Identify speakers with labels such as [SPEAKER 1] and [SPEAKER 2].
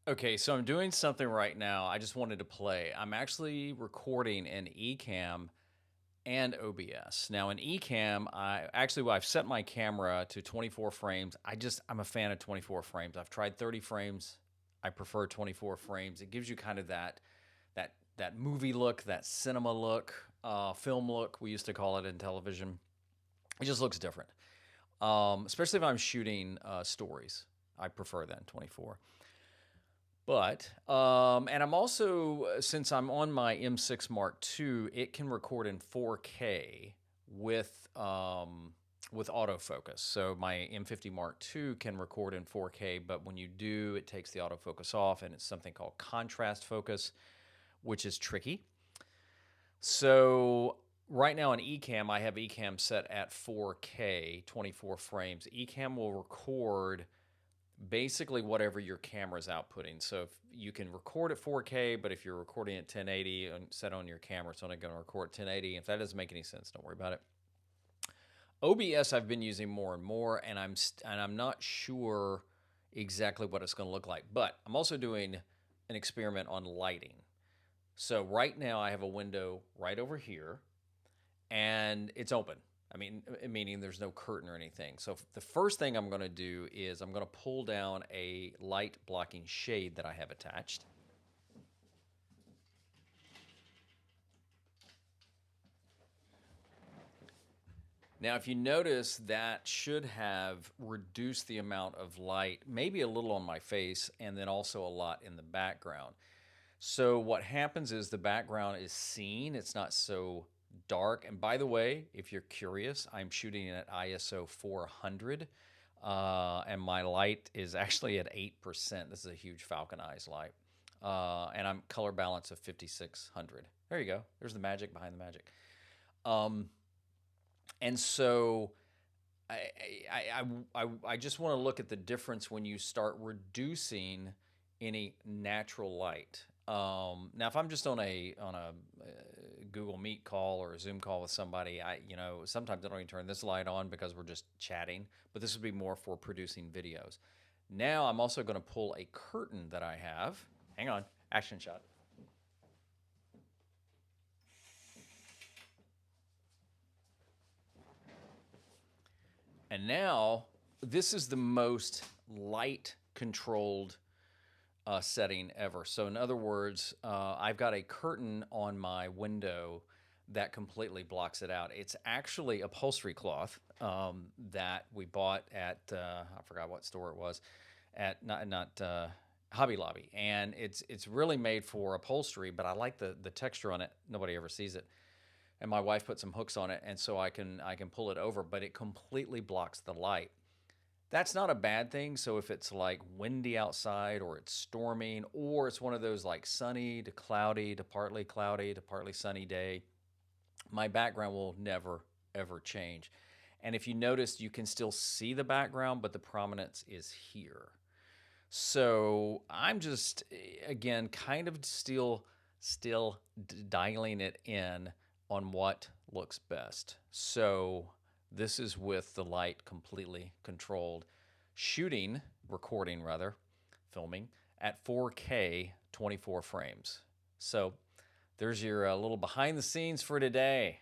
[SPEAKER 1] Okay, so I'm doing something right now. I just wanted to play. I'm actually recording in Ecamm and OBS. Now in Ecamm, I've set my camera to 24 frames. I'm a fan of 24 frames. I've tried 30 frames. I prefer 24 frames. It gives you kind of that movie look, that cinema look, film look. We used to call it in television. It just looks different, especially if I'm shooting stories. I prefer that in 24. But and I'm also, since I'm on my M6 Mark II, it can record in 4K with autofocus. So my M50 Mark II can record in 4K, but when you do, it takes the autofocus off, and it's something called contrast focus, which is tricky. So right now in Ecamm, I have Ecamm set at 4K, 24 frames. Ecamm will record basically whatever your camera's outputting. So if you can record at 4K, but if you're recording at 1080 and set on your camera, it's only going to record at 1080. If that doesn't make any sense, don't worry about it. OBS I've been using more and more, and I'm not sure exactly what it's going to look like. But I'm also doing an experiment on lighting. So right now I have a window right over here, and it's open. I mean, meaning there's no curtain or anything. So the first thing I'm going to do is I'm going to pull down a light blocking shade that I have attached. Now, if you notice, that should have reduced the amount of light, maybe a little on my face, and then also a lot in the background. So what happens is the background is seen. It's not so dark. And by the way, if you're curious, I'm shooting at ISO 400, and my light is actually at 8%. This is a huge Falcon Eyes light. And I'm color balance of 5600. There you go. There's the magic behind the magic. And so I just want to look at the difference when you start reducing any natural light. Now, if I'm just on a Google Meet call or a Zoom call with somebody, sometimes I don't even turn this light on because we're just chatting. But this would be more for producing videos. Now I'm also going to pull a curtain that I have. Hang on, action shot. And now this is the most light controlled setting ever. So in other words, I've got a curtain on my window that completely blocks it out. It's actually upholstery cloth that we bought at I forgot what store it was, at not Hobby Lobby, and it's really made for upholstery. But I like the texture on it. Nobody ever sees it. And my wife put some hooks on it, and so I can pull it over, but it completely blocks the light. That's not a bad thing. So if it's like windy outside, or it's storming, or it's one of those like sunny to cloudy to partly sunny day, my background will never ever change. And if you notice, you can still see the background, but the prominence is here. So I'm just, again, kind of still dialing it in on what looks best. So this is with the light completely controlled, recording rather, filming at 4K 24 frames. So there's your little behind the scenes for today.